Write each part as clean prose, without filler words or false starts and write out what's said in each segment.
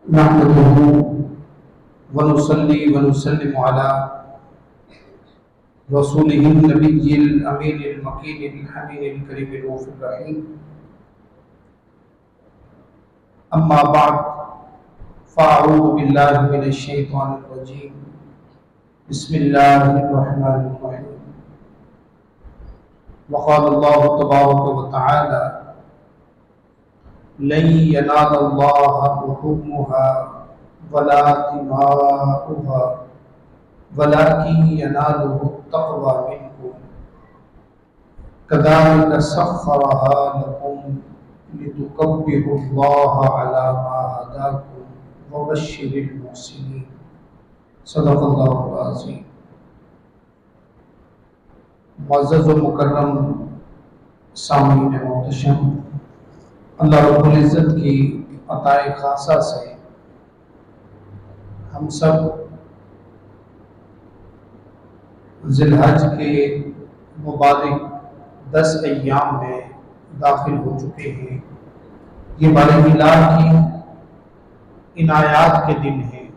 نحمده ونصلي ونسلم على رسوله النبي الأمين المكين الحميد الكريم الرؤوف الرحيم. أما بعد فأعوذ بالله من الشيطان الرجيم. بسم الله الرحمن الرحيم. وقال الله تبارك وتعالى: لن ينال الله لحومها ولا دماؤها ولكن يناله التقوى منكم كذلك سخرها لكم لتكبروا الله على ما هداكم وبشر المحسنين. صدق اللہ العظیم. معزز و مکرم سامعین محتشم، اللہ رب العزت کی عطائے خاصہ سے ہم سب ذی الحج کے مبارک 10 ایام میں داخل ہو چکے ہیں. یہ بارہ ہلال کی عنایات کے دن ہیں،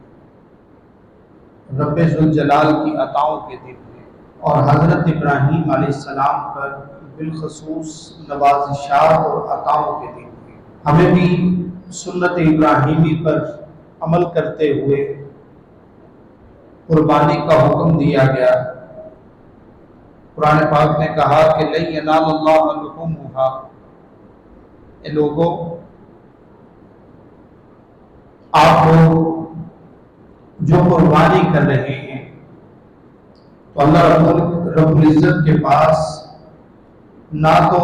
رب ذوالجلال کی عطاؤں کے دن ہیں، اور حضرت ابراہیم علیہ السلام پر بالخصوص نوازشات اور عطاؤں کے دن ہیں. ہمیں بھی سنت ابراہیمی پر عمل کرتے ہوئے قربانی کا حکم دیا گیا. قرآن پاک نے کہا کہ لن ینال اللہ لحومها، اے لوگوں آپ لوگ جو قربانی کر رہے ہیں تو اللہ رب العزت کے پاس نہ تو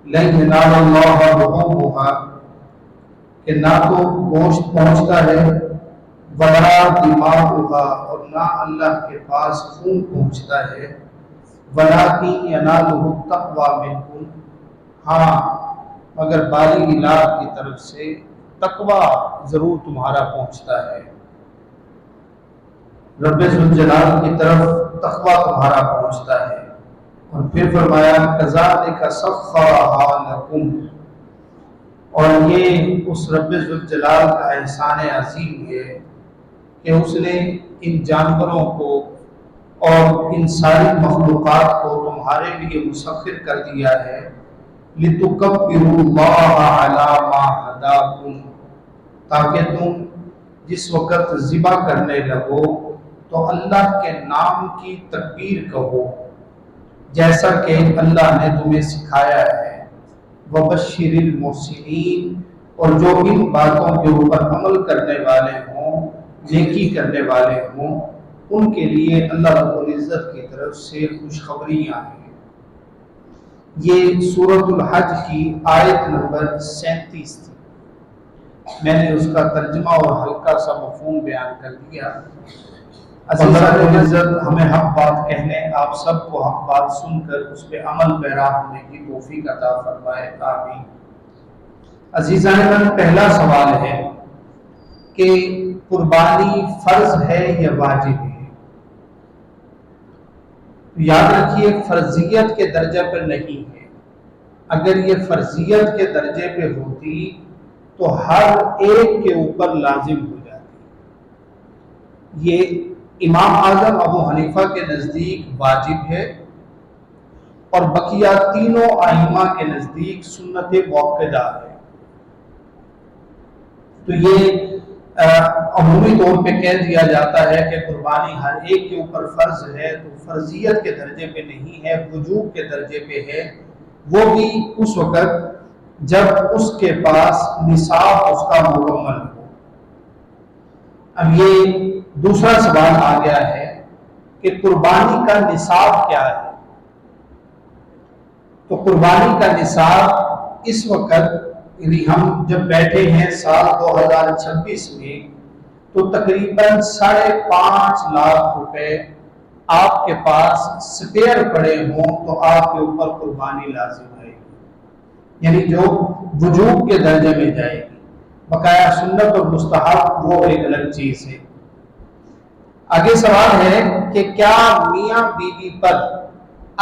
لن ینال اللہ لحومها کہ نہ تو گوشت پہنچتا ہے، ولا دماؤها اور نہ اللہ کے پاس خون پہنچتا ہے، وَلَٰكِن يَنَالُهُ التَّقْوَىٰ مِنْكُمْ، ہاں مگر بالغ الہ کی طرف سے تقویٰ ضرور تمہارا پہنچتا ہے. رب ذوالجلال کی طرف تقویٰ تمہارا پہنچتا ہے. اور پھر فرمایا كَذَٰلِكَ سَخَّرَهَا لَكُمْ، اور یہ اس رب ذوالجلال کا احسان عظیم ہے کہ اس نے ان جانوروں کو اور ان ساری مخلوقات کو تمہارے لیے مسخر کر دیا ہے. لِتُكَبِّرُوا اللَّهَ عَلَىٰ مَا هَدَاكُمْ، تاکہ تم جس وقت ذبح کرنے لگو تو اللہ کے نام کی تکبیر کہو جیسا کہ اللہ نے تمہیں سکھایا ہے. وَبَشِّرِ الْمُحْسِنِينَ، اور جو ان باتوں کے اوپر عمل کرنے والے ہوں، نیکی کرنے والے ہوں، ان کے لیے اللہ رب العزت کی طرف سے خوشخبریاں ہیں. یہ سورۃ الحج کی آیت نمبر 37 تھی. میں نے اس کا ترجمہ اور ہلکا سا مفہوم بیان کر دیا. اللہ رب العزت ہمیں حق بات کہنے، آپ سب کو حق بات سن کر اس پہ عمل پیرا ہونے کی توفیق عطا فرمائے. آمین. عزیزان من، پہلا سوال ہے کہ قربانی فرض ہے یا واجب ہے؟ یاد رکھیے فرضیت کے درجے پر نہیں ہے. اگر یہ فرضیت کے درجے پہ ہوتی تو ہر ایک کے اوپر لازم ہو جاتی. یہ امام اعظم ابو حنیفہ کے نزدیک واجب ہے اور بقیہ تینوں ائمہ کے نزدیک سنت موقدہ ہے. تو یہ عمومی طور پہ کہہ دیا جاتا ہے کہ قربانی ہر ایک کے اوپر فرض ہے، تو فرضیت کے درجے پہ نہیں ہے، وجوب کے درجے پہ ہے. وہ بھی اس وقت جب اس کے پاس نصاب اس کا مکمل ہو. اب یہ دوسرا سوال آ گیا ہے کہ قربانی کا نصاب کیا ہے؟ تو قربانی کا نصاب اس وقت، یعنی ہم جب بیٹھے ہیں سال 2026 میں، تو تقریباً 5.5 لاکھ روپے آپ کے پاس سپیئر پڑے ہوں تو آپ کے اوپر قربانی لازم آئے گی، یعنی جو وجوب کے درجے میں جائے گی. بقایا سنت اور مستحب وہ ایک الگ چیز ہے. آگے سوال ہے کہ کیا میاں بیوی پر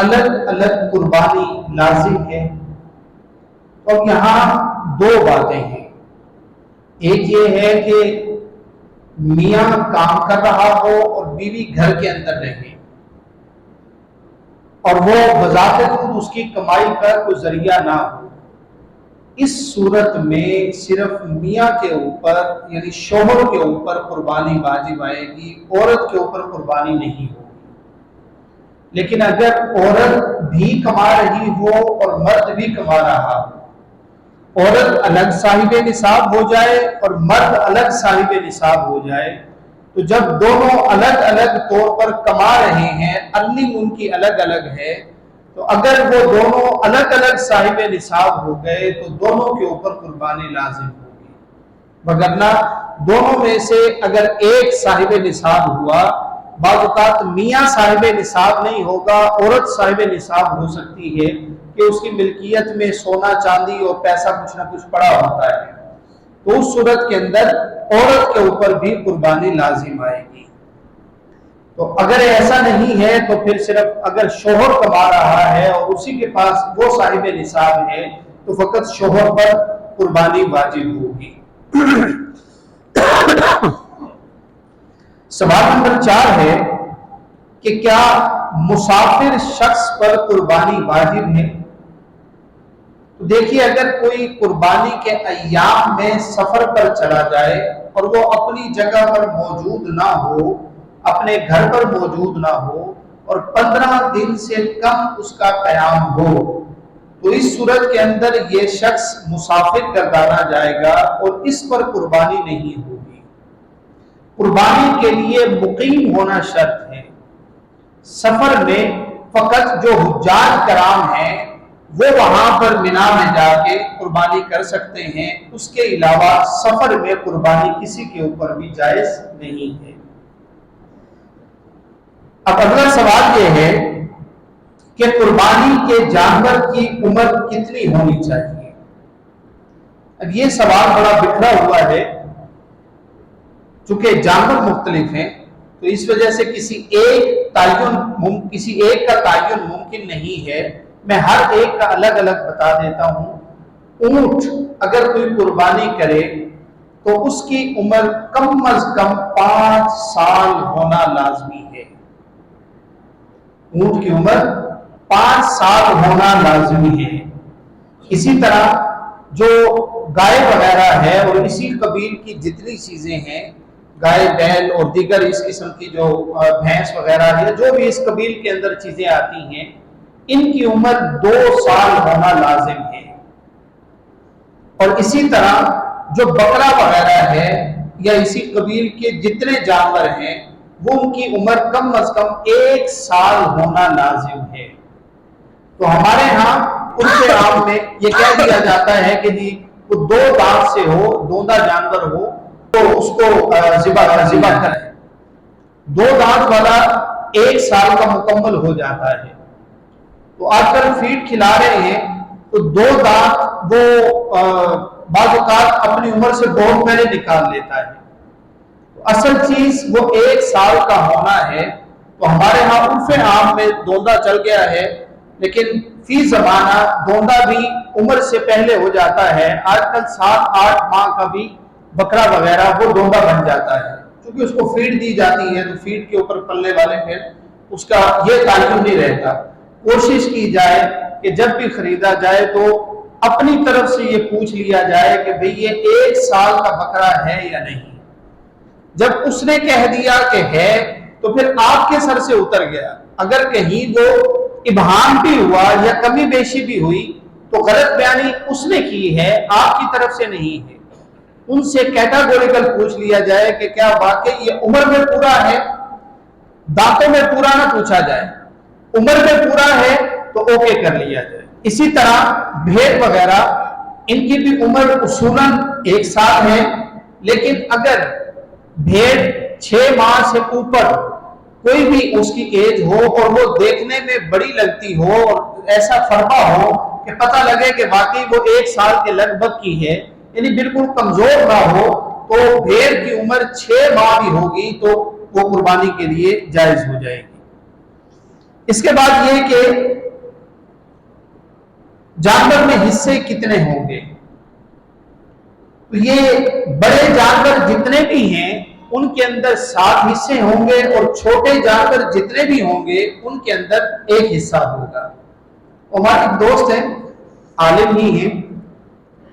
الگ الگ قربانی لازم ہے؟ اور یہاں دو باتیں ہیں. ایک یہ ہے کہ میاں کام کر رہا ہو اور بیوی گھر کے اندر رہے اور وہ بذات خود اس کی کمائی کا کوئی ذریعہ نہ ہو، اس صورت میں صرف میاں کے اوپر یعنی شوہر کے اوپر قربانی واجب آئے گی، عورت کے اوپر قربانی نہیں ہوگی۔ لیکن اگر عورت بھی کما رہی ہو اور مرد بھی کما رہا ہو، عورت الگ صاحب نصاب ہو جائے اور مرد الگ صاحب نصاب ہو جائے، تو جب دونوں الگ الگ طور پر کما رہے ہیں، ارننگ ان کی الگ الگ ہے، تو اگر وہ دونوں الگ الگ صاحب نصاب ہو گئے تو دونوں کے اوپر قربانی لازم ہوگی، وگرنہ دونوں میں سے اگر ایک صاحب نصاب ہوا، بعض اوقات میاں صاحب نصاب نہیں ہوگا، عورت صاحب نصاب ہو سکتی ہے کہ اس کی ملکیت میں سونا چاندی اور پیسہ کچھ نہ کچھ پڑا ہوتا ہے، تو اس صورت کے اندر عورت کے اوپر بھی قربانی لازم آئے گی۔ تو اگر ایسا نہیں ہے تو پھر صرف اگر شوہر کما رہا ہے اور اسی کے پاس وہ صاحب نصاب ہے تو فقط شوہر پر قربانی واجب ہوگی۔ سوال نمبر 4 ہے کہ کیا مسافر شخص پر قربانی واجب ہے؟ تو دیکھیے، اگر کوئی قربانی کے ایام میں سفر پر چلا جائے اور وہ اپنی جگہ پر موجود نہ ہو، اپنے گھر پر موجود نہ ہو اور 15 دن سے کم اس کا قیام ہو، تو اس صورت کے اندر یہ شخص مسافر گردانا جائے گا اور اس پر قربانی نہیں ہوگی۔ قربانی کے لیے مقیم ہونا شرط ہے۔ سفر میں فقط جو حجاج کرام ہیں وہ وہاں پر مینا میں جا کے قربانی کر سکتے ہیں، اس کے علاوہ سفر میں قربانی کسی کے اوپر بھی جائز نہیں ہے۔ اب اگلا سوال یہ ہے کہ قربانی کے جانور کی عمر کتنی ہونی چاہیے؟ اب یہ سوال بڑا بکھرا ہوا ہے، چونکہ جانور مختلف ہیں تو اس وجہ سے کسی ایک کا تعین ممکن نہیں ہے۔ میں ہر ایک کا الگ الگ بتا دیتا ہوں۔ اونٹ اگر کوئی قربانی کرے تو اس کی عمر کم از کم 5 سال ہونا لازمی ہے۔ اونٹ کی عمر 5 سال ہونا لازمی ہے۔ اسی طرح جو گائے وغیرہ ہے اور اسی قبیل کی جتنی چیزیں ہیں، گائے بیل اور دیگر اس قسم کی جو بھینس وغیرہ ہے، جو بھی اس قبیل کے اندر چیزیں آتی ہیں، ان کی عمر 2 سال ہونا لازم ہے۔ اور اسی طرح جو بکرا وغیرہ ہے یا اسی قبیل کے جتنے جانور ہیں، وہ ان کی عمر کم از کم 1 سال ہونا لازم ہے۔ تو ہمارے ہاں عرف عام میں یہ کہہ دیا جاتا ہے کہ جی وہ 2 دانت سے ہو، دوندا جانور ہو تو اس کو ذبح کریں۔ 2 دانت والا 1 سال کا مکمل ہو جاتا ہے۔ تو آج کل فیڈ کھلا رہے ہیں تو 2 دانت وہ بعض اوقات اپنی عمر سے بہت پہلے نکال لیتا ہے۔ تو اصل چیز وہ 1 سال کا ہونا ہے۔ تو ہمارے ہاں عرف عام میں دوندا چل گیا ہے، لیکن فی زمانہ دوندا بھی عمر سے پہلے ہو جاتا ہے۔ آج کل 7-8 ماہ کا بھی بکرا وغیرہ وہ دوندا بن جاتا ہے، کیونکہ اس کو فیڈ دی جاتی ہے تو فیڈ کے اوپر پلنے والے پھر اس کا یہ تعین نہیں رہتا۔ کوشش کی جائے کہ جب بھی خریدا جائے تو اپنی طرف سے یہ پوچھ لیا جائے کہ بھئی یہ 1 سال کا بکرا ہے یا نہیں۔ جب اس نے کہہ دیا کہ ہے تو پھر آپ کے سر سے اتر گیا۔ اگر کہیں وہ ابہام بھی ہوا یا کمی بیشی بھی ہوئی تو غلط بیانی اس نے کی ہے، آپ کی طرف سے نہیں ہے۔ ان سے کیٹاگوریکل پوچھ لیا جائے کہ کیا واقعی یہ عمر میں پورا ہے، دانتوں میں پورا نہ پوچھا جائے، عمر میں پورا ہے تو اوکے کر لیا جائے۔ اسی طرح بھیڑ وغیرہ ان کی بھی عمر اصولاً 1 سال ہے، لیکن اگر بھیڑ 6 ماہ سے اوپر کوئی بھی اس کی ایج ہو اور وہ دیکھنے میں بڑی لگتی ہو اور ایسا فرما ہو کہ پتہ لگے کہ واقعی وہ 1 سال کے لگ بھگ کی ہے، یعنی بالکل کمزور نہ ہو، تو بھیڑ کی عمر 6 ماہ بھی ہوگی تو وہ قربانی کے لیے جائز ہو جائے گی۔ اس کے بعد یہ کہ جانور میں حصے کتنے ہوں گے؟ تو یہ بڑے جانور جتنے بھی ہیں ان کے اندر 7 حصے ہوں گے اور چھوٹے جانور جتنے بھی ہوں گے ان کے اندر 1 حصہ ہوگا۔ ہمارے ایک دوست ہیں، عالم ہی ہیں،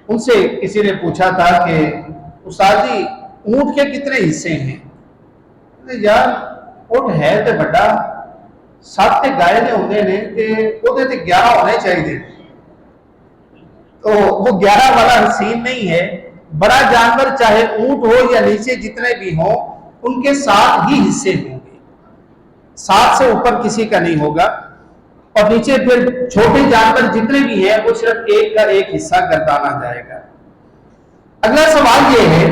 ان سے کسی نے پوچھا تھا کہ استاد جی اونٹ کے کتنے حصے ہیں؟ یار اونٹ ہے تو بڑا 7 گائے نے ہونے نے کہ وہ 11 ہونے چاہیے، تو وہ 11 والا سین نہیں ہے۔ بڑا جانور چاہے اونٹ ہو یا نیچے جتنے بھی ہوں ان کے 7 ہی حصے ہوں گے، 7 سے اوپر کسی کا نہیں ہوگا، اور نیچے پھر چھوٹے جانور جتنے بھی ہیں وہ صرف 1 کا 1 حصہ گردانا جائے گا۔ اگلا سوال یہ ہے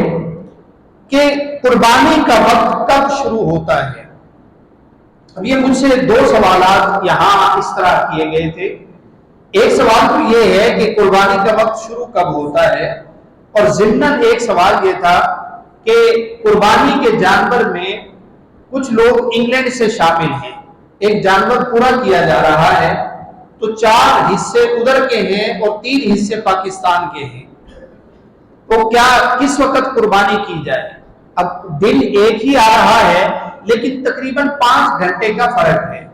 کہ قربانی کا وقت کب شروع ہوتا ہے؟ اب یہ مجھ سے 2 سوالات یہاں اس طرح کیے گئے تھے۔ ایک سوال تو یہ ہے کہ قربانی کا وقت شروع کب ہوتا ہے، اور ضمناً ایک سوال یہ تھا کہ قربانی کے جانور میں کچھ لوگ انگلینڈ سے شامل ہیں، ایک جانور پورا کیا جا رہا ہے تو 4 حصے ادھر کے ہیں اور 3 حصے پاکستان کے ہیں، تو کیا کس وقت قربانی کی جائے؟ اب دن ایک ہی آ رہا ہے لیکن تقریباً 5 گھنٹے کا فرق ہے،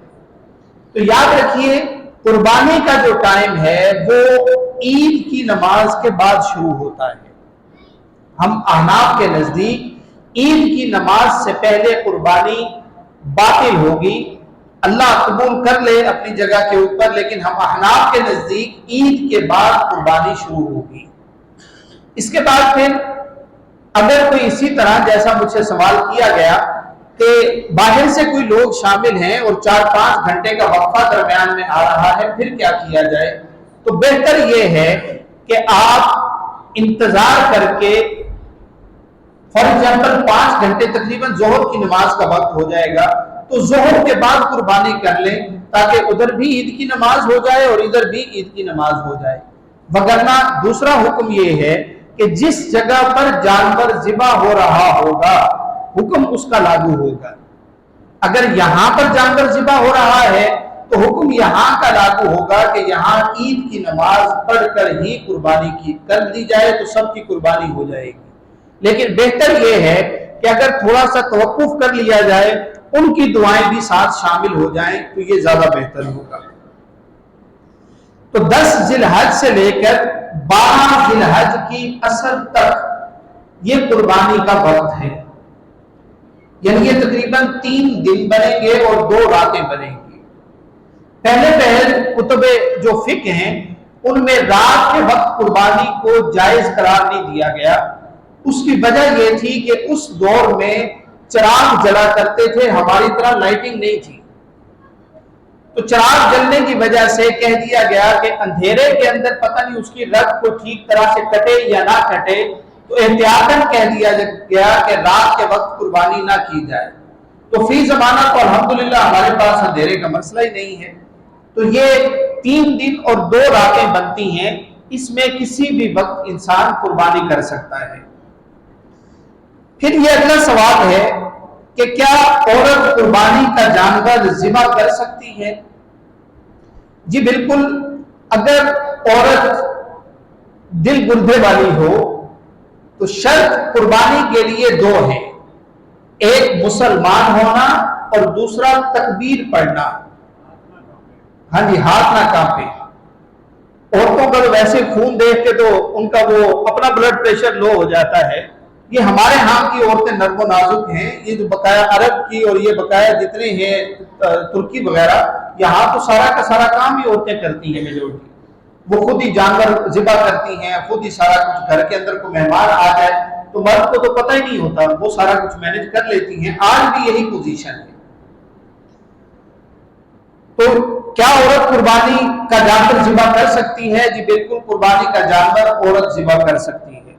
تو یاد رکھیے قربانی کا جو ٹائم ہے وہ عید کی نماز کے بعد شروع ہوتا ہے۔ ہم احناف کے نزدیک عید کی نماز سے پہلے قربانی باطل ہوگی، اللہ قبول کر لے اپنی جگہ کے اوپر، لیکن ہم احناف کے نزدیک عید کے بعد قربانی شروع ہوگی۔ اس کے بعد پھر اگر کوئی اسی طرح جیسا مجھ سے سوال کیا گیا کہ باہر سے کوئی لوگ شامل ہیں اور 4-5 گھنٹے کا وقفہ درمیان میں آ رہا ہے، پھر کیا کیا جائے؟ تو بہتر یہ ہے کہ آپ انتظار کر کے فار ایگزامپل 5 گھنٹے تقریباً ظہر کی نماز کا وقت ہو جائے گا تو ظہر کے بعد قربانی کر لیں تاکہ ادھر بھی عید کی نماز ہو جائے اور ادھر بھی عید کی نماز ہو جائے۔ وگرنہ دوسرا حکم یہ ہے کہ جس جگہ پر جانور ذبح ہو رہا ہوگا حکم اس کا لاگو ہوگا۔ اگر یہاں پر جانور ذبح ہو رہا ہے تو حکم یہاں کا لاگو ہوگا کہ یہاں عید کی نماز پڑھ کر ہی قربانی کر دی جائے تو سب کی قربانی ہو جائے گی۔ لیکن بہتر یہ ہے کہ اگر تھوڑا سا توقف کر لیا جائے، ان کی دعائیں بھی ساتھ شامل ہو جائیں تو یہ زیادہ بہتر ہوگا۔ تو 10 ذی الحج سے لے کر 12 ذی الحج کی اثر تک یہ قربانی کا وقت ہے، یعنی یہ تقریباً 3 دن بنیں گے اور 2 راتیں بنیں گی۔ پہلے کتب جو فقہ ہیں ان میں رات کے وقت قربانی کو جائز قرار نہیں دیا گیا، اس کی وجہ یہ تھی کہ اس دور میں چراغ جلا کرتے تھے، ہماری طرح لائٹنگ نہیں تھی، تو چراغ جلنے کی وجہ سے کہہ دیا گیا کہ اندھیرے کے اندر پتہ نہیں اس کی رگ کو ٹھیک طرح سے کٹے یا نہ کٹے، تو احتیاطاً کہہ دیا گیا کہ رات کے وقت قربانی نہ کی جائے۔ تو فی زمانہ تو الحمدللہ ہمارے پاس اندھیرے کا مسئلہ ہی نہیں ہے، تو یہ 3 دن اور 2 راتیں بنتی ہیں، اس میں کسی بھی وقت انسان قربانی کر سکتا ہے۔ پھر یہ اگلا سوال ہے کہ کیا عورت قربانی کا جانور ذبح کر سکتی ہے؟ جی بالکل، اگر عورت دل گردے والی ہو تو شرط قربانی کے لیے 2 ہیں، ایک مسلمان ہونا اور دوسرا تکبیر پڑھنا۔ ہاں جی، ہاتھ نہ کانپے۔ عورتوں کا تو ویسے خون دیکھ کے تو ان کا وہ اپنا بلڈ پریشر لو ہو جاتا ہے، یہ ہمارے ہاں کی عورتیں نرم و نازک ہیں، یہ جو بقایا عرب کی اور یہ بقایا جتنے ہیں ترکی وغیرہ، یہاں تو سارا کا سارا کام ہی عورتیں کرتی ہیں میجورٹی، وہ خود ہی جانور ذبح کرتی ہیں، خود ہی سارا کچھ، گھر کے اندر کوئی مہمان آ جائے تو مرد کو تو پتہ ہی نہیں ہوتا، وہ سارا کچھ مینج کر لیتی ہیں، آج بھی یہی پوزیشن ہے۔ تو کیا عورت قربانی کا جانور ذبح کر سکتی ہے؟ جی بالکل، قربانی کا جانور عورت ذبح کر سکتی ہے۔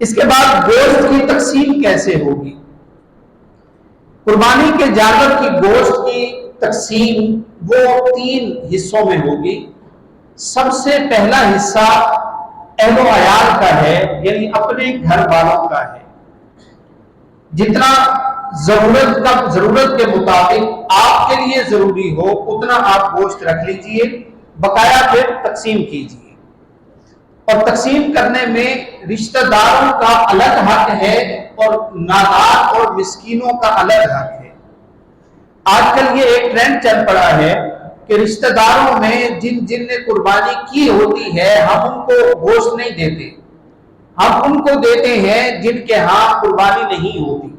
اس کے بعد گوشت کی تقسیم کیسے ہوگی؟ قربانی کے جانور کی گوشت کی تقسیم وہ 3 حصوں میں ہوگی۔ سب سے پہلا حصہ اہل و عیال کا ہے، یعنی اپنے گھر والوں کا ہے، جتنا ضرورت کے مطابق آپ کے لیے ضروری ہو اتنا آپ گوشت رکھ لیجئے، بقایا پھر تقسیم کیجئے۔ اور تقسیم کرنے میں رشتہ داروں کا الگ حق ہے اور نادار اور مسکینوں کا الگ حق ہے۔ آج کل یہ ایک ٹرینڈ چل پڑا ہے کہ رشتہ داروں میں جن نے قربانی کی ہوتی ہے ہم ان کو گوشت نہیں دیتے، ہم ان کو دیتے ہیں جن کے ہاں قربانی نہیں ہوتی۔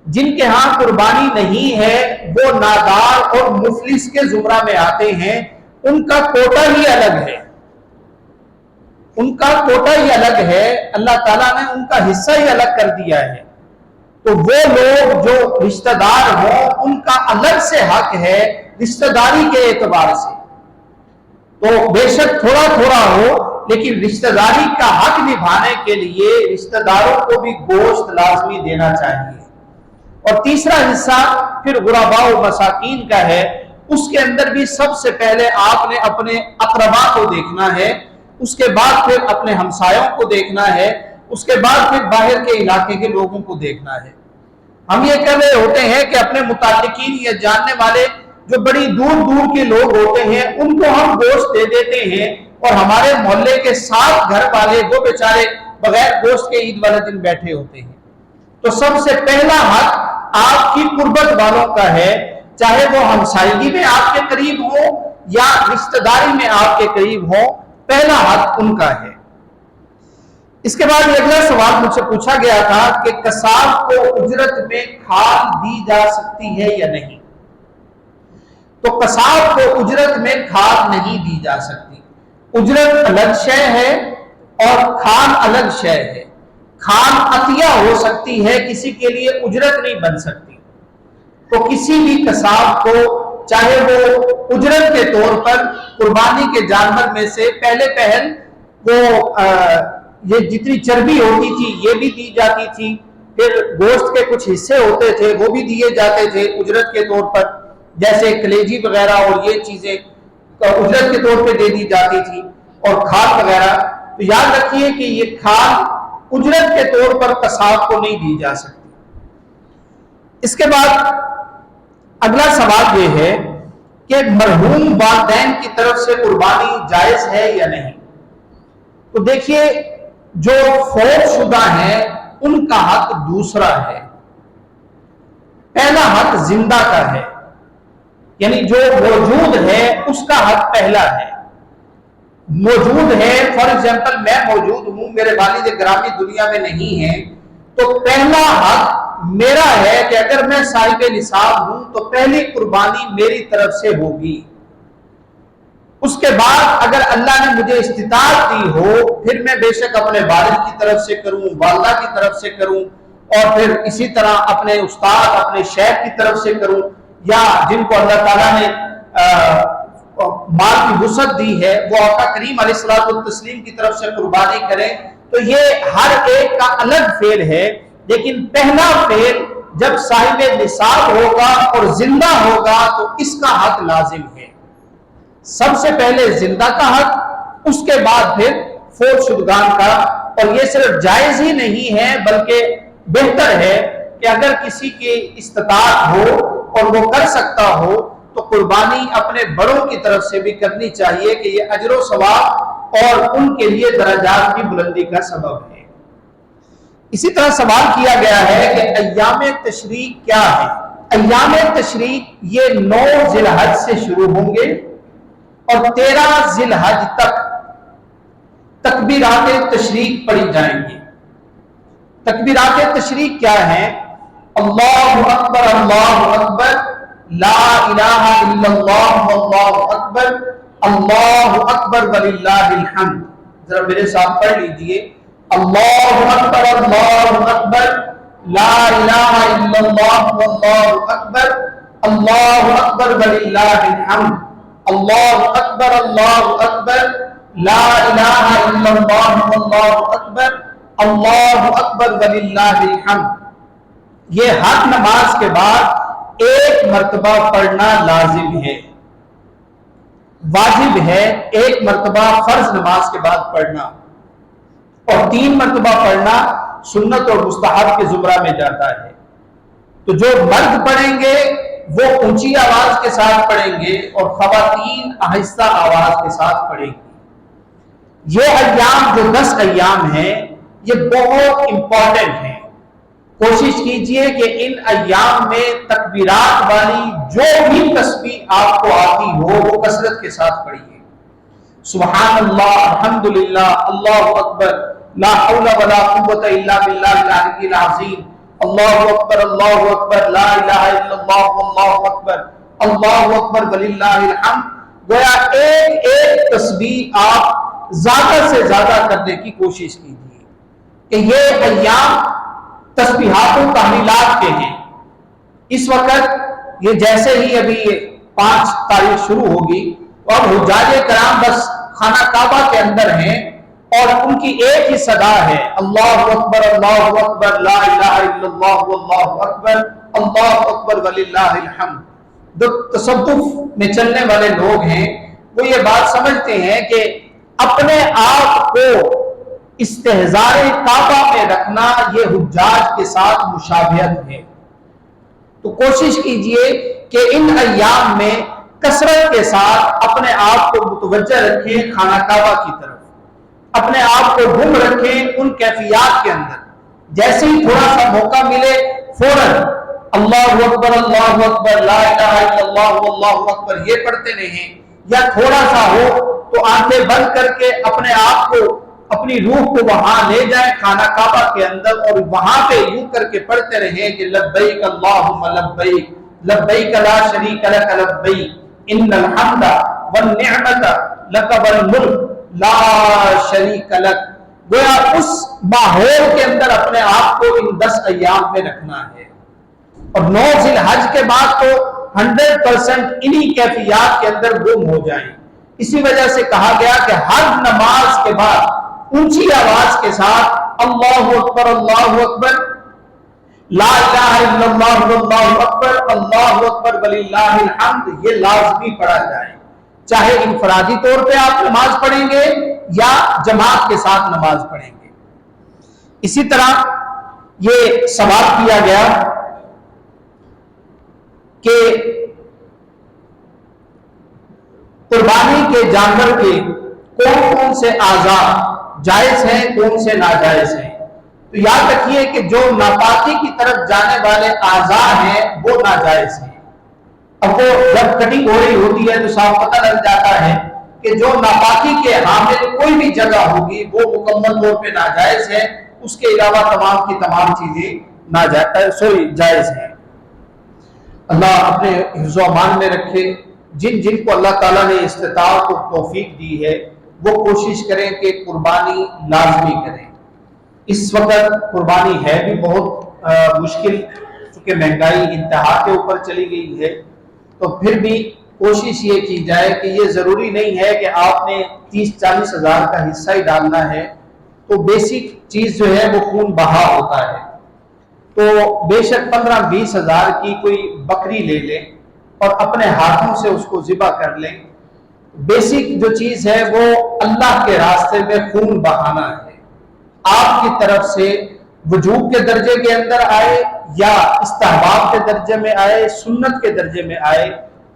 جن کے ہاں قربانی نہیں ہے وہ نادار اور مفلس کے زمرہ میں آتے ہیں، ان کا کوٹا ہی الگ ہے، ان کا کوٹا ہی الگ ہے، اللہ تعالیٰ نے ان کا حصہ ہی الگ کر دیا ہے۔ تو وہ لوگ جو رشتہ دار ہوں ان کا الگ سے حق ہے رشتہ داری کے اعتبار سے، تو بے شک تھوڑا تھوڑا ہو لیکن رشتہ داری کا حق نبھانے کے لیے رشتہ داروں کو بھی گوشت لازمی دینا چاہیے۔ اور تیسرا حصہ پھر غرباء و مساکین کا ہے، اس کے اندر بھی سب سے پہلے آپ نے اپنے اقربا کو دیکھنا ہے، اس کے بعد پھر اپنے ہمسایوں کو دیکھنا ہے، اس کے بعد پھر باہر کے علاقے کے لوگوں کو دیکھنا ہے۔ ہم یہ کر رہے ہوتے ہیں کہ اپنے متعلقین یا جاننے والے جو بڑی دور دور کے لوگ ہوتے ہیں ان کو ہم گوشت دے دیتے ہیں، اور ہمارے محلے کے 7 گھر والے وہ بیچارے بغیر گوشت کے عید والے دن بیٹھے ہوتے ہیں۔ تو سب سے پہلا حق آپ کی قربت والوں کا ہے، چاہے وہ ہمسائیگی میں آپ کے قریب ہو یا رشتہ داری میں آپ کے قریب ہو، پہلا حق ان کا ہے۔ اس کے بعد یہ اگلا سوال مجھ سے پوچھا گیا تھا کہ قصاب کو اجرت میں کھال دی جا سکتی ہے یا نہیں؟ تو قصاب کو اجرت میں کھال نہیں دی جا سکتی۔ اجرت الگ شے ہے اور کھال الگ شے ہے۔ کھال عطیہ ہو سکتی ہے، کسی کے لیے اجرت نہیں بن سکتی۔ تو کسی بھی قصاب کو چاہے وہ اجرت کے طور پر قربانی کے جانور میں سے پہلے پہل وہ یہ جتنی چربی ہوتی تھی یہ بھی دی جاتی تھی، پھر گوشت کے کچھ حصے ہوتے تھے وہ بھی دیے جاتے تھے اجرت کے طور پر، جیسے کلیجی وغیرہ اور یہ چیزیں اجرت کے طور پہ دے دی جاتی تھی، اور کھال وغیرہ۔ تو یاد رکھیے کہ یہ کھال اجرت کے طور پر قصاب کو نہیں دی جا سکتی۔ اس کے بعد اگلا سوال یہ ہے کہ مرحوم والدین کی طرف سے قربانی جائز ہے یا نہیں؟ تو دیکھیے جو فوت شدہ ہیں ان کا حق دوسرا ہے، پہلا حق زندہ کا ہے، یعنی جو موجود ہے اس کا حق پہلا ہے۔ موجود ہے، فار ایگزامپل میں موجود ہوں، میرے والد گرامی دنیا میں نہیں ہیں، تو پہلا حق میرا ہے کہ اگر میں صاحب نصاب ہوں تو پہلی قربانی میری طرف سے ہوگی۔ اس کے بعد اگر اللہ نے مجھے استطاعت دی ہو پھر میں بے شک اپنے والد کی طرف سے کروں، والدہ کی طرف سے کروں، اور پھر اسی طرح اپنے استاد اپنے شیخ کی طرف سے کروں، یا جن کو اللہ تعالیٰ نے مال کی وسعت دی ہے وہ آقا کریم علیہ الصلوۃ والتسلیم کی طرف سے قربانی کریں۔ تو یہ ہر ایک کا الگ فعل ہے، لیکن پہلا فعل جب صاحب نصاب ہوگا اور زندہ ہوگا تو اس کا حق لازم ہے۔ سب سے پہلے زندہ کا حق، اس کے بعد پھر فوت شدگان کا۔ اور یہ صرف جائز ہی نہیں ہے بلکہ بہتر ہے کہ اگر کسی کی استطاعت ہو اور وہ کر سکتا ہو تو قربانی اپنے بڑوں کی طرف سے بھی کرنی چاہیے کہ یہ اجر و ثواب اور ان کے لیے درجات کی بلندی کا سبب ہے۔ اسی طرح سوال کیا گیا ہے کہ ایام تشریق کیا ہے؟ ایام تشریق یہ 9 ذی الحج سے شروع ہوں گے اور 13 ذی الحج تک تکبیرات تشریق پڑھی جائیں گی۔ تکبیرات تشریق کیا ہیں؟ اللہ اکبر اللہ اکبر، لا الہ الا اللہ واللہ اکبر، اللہ اکبر وللہ الحمد۔ ذرا میرے ساتھ پڑھ لیجئے، اللہ اکبر اللہ اکبر، لا الہ الا اللہ واللہ اکبر، اللہ اکبر وللہ الحمد، اللہ اکبر اللہ اکبر، لا الہ الا اللہ واللہ اکبر، اللہ اکبر وللہ الحمد۔ یہ ہر نماز کے بعد ایک مرتبہ پڑھنا لازم ہے، واجب ہے، ایک مرتبہ فرض نماز کے بعد پڑھنا، اور 3 مرتبہ پڑھنا سنت اور مستحب کے زمرہ میں جاتا ہے۔ تو جو مرد پڑھیں گے وہ اونچی آواز کے ساتھ پڑھیں گے اور خواتین آہستہ آواز کے ساتھ پڑھیں گی۔ یہ ایام جو 10 ایام ہیں یہ بہت امپورٹنٹ ہیں. کوشش کیجئے کہ ان ایام میں تکبیرات والی جو بھی تسبیح آپ کو آتی ہو وہ کثرت کے ساتھ پڑھیے. سبحان اللہ، الحمدللہ، اللہ اکبر، لا حول ولا قوت الا باللہ العلی العظیم، اللہ اکبر، لا الہ الا اللہ، واللہ اکبر، اللہ اکبر وللہ الحمد. گویا ایک ایک تسبیح آپ زیادہ سے زیادہ کرنے کی کوشش کیجیے کہ یہ ایام تسبیحات و تحلیلات کے ہیں. اس وقت یہ جیسے ہی ابھی 5 تاریخ شروع ہوگی اور حجاج کرام بس خانہ کعبہ کے اندر ہیں اور ان کی ایک ہی صدا ہے، اللہ اکبر، لا الہ الا اللہ، واللہ اکبر وللہ الحمد. جو تصوف میں چلنے والے لوگ ہیں وہ یہ بات سمجھتے ہیں کہ اپنے آپ کو استحضار کعبہ میں رکھنا یہ حجاج کے ساتھ مشابہت ہے. تو کوشش کیجئے کہ ان ایام میں کثرت کے ساتھ اپنے آپ کو متوجہ رکھیں خانہ کعبہ کی طرف، اپنے آپ کو گم رکھیں ان کیفیات کے اندر. جیسے ہی تھوڑا سا موقع ملے فوراً اللہ اکبر، لا الہ الا اللہ، واللہ اکبر یہ پڑھتے رہیں، یا تھوڑا سا ہو تو آنکھیں بند کر کے اپنے آپ کو، اپنی روح کو وہاں لے جائیں خانہ کعبہ کے اندر اور وہاں پہ یوں کر کے پڑھتے رہیں کہ لبیک اللہم لبیک، لبیک لا شریک لک لبیک، ان الحمد والنعمت لک والملک لا شریک لک. گویا اس ماحول کے اندر اپنے آپ کو ان 10 ایام میں رکھنا ہے. اور 9 ذی الحج کے بعد تو 100% انہی کیفیات کے اندر گم ہو جائیں. اسی وجہ سے کہا گیا کہ ہر نماز کے بعد اونچی آواز کے ساتھ اللہ اکبر، لا الہ الا اللہ، اللہ اکبر وللہ الحمد یہ لازمی پڑھا جائے، چاہے انفرادی طور پہ آپ نماز پڑھیں گے یا جماعت کے ساتھ نماز پڑھیں گے. اسی طرح یہ سوال کیا گیا کہ قربانی کے جانور کے کون کون سے اعضاء جائز ہیں، کون سے ناجائز ہیں. تو یاد رکھیے کہ جو ناپاکی کی طرف جانے والے اعضاء ہیں وہ ناجائز ہیں. اب وہ جب کٹنگ ہو رہی ہوتی ہے تو صاف پتہ لگ جاتا ہے کہ جو ناپاکی کے حامل کوئی بھی جگہ ہوگی وہ مکمل طور پہ ناجائز ہے، اس کے علاوہ تمام کی تمام چیزیں جائز ہیں. اللہ اپنے حفظ و امان میں رکھے. جن جن کو اللہ تعالیٰ نے استطاعت اور توفیق دی ہے وہ کوشش کریں کہ قربانی لازمی کریں. اس وقت قربانی ہے بھی بہت مشکل، چونکہ مہنگائی انتہا کے اوپر چلی گئی ہے. تو پھر بھی کوشش یہ کی جائے کہ یہ ضروری نہیں ہے کہ آپ نے 30-40 ہزار کا حصہ ہی ڈالنا ہے. تو بیسک چیز جو ہے وہ خون بہا ہوتا ہے. تو بے شک 15-20 ہزار کی کوئی بکری لے لیں اور اپنے ہاتھوں سے اس کو ذبح کر لیں. بیسک جو چیز ہے وہ اللہ کے راستے میں خون بہانا ہے. آپ کی طرف سے وجوب کے درجے کے اندر آئے یا استحباب کے درجے میں آئے، سنت کے درجے میں آئے،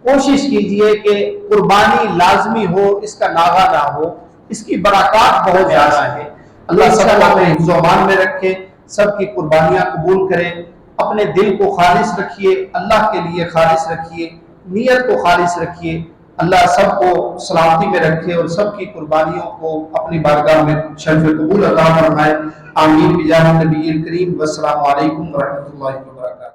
کوشش کیجئے کہ قربانی لازمی ہو، اس کا ناغہ نہ ہو. اس کی برکات بہت زیادہ ہے. اللہ سب کو اپنے حفظ و امان میں رکھے، سب کی قربانیاں قبول کرے. اپنے دل کو خالص رکھیے، اللہ کے لیے خالص رکھیے، نیت کو خالص رکھیے. اللہ سب کو سلامتی میں رکھے اور سب کی قربانیوں کو اپنی بارگاہ میں شرف قبول عطا فرمائے. آمین بجاہ نبی کریم. والسلام علیکم ورحمۃ اللہ وبرکاتہ.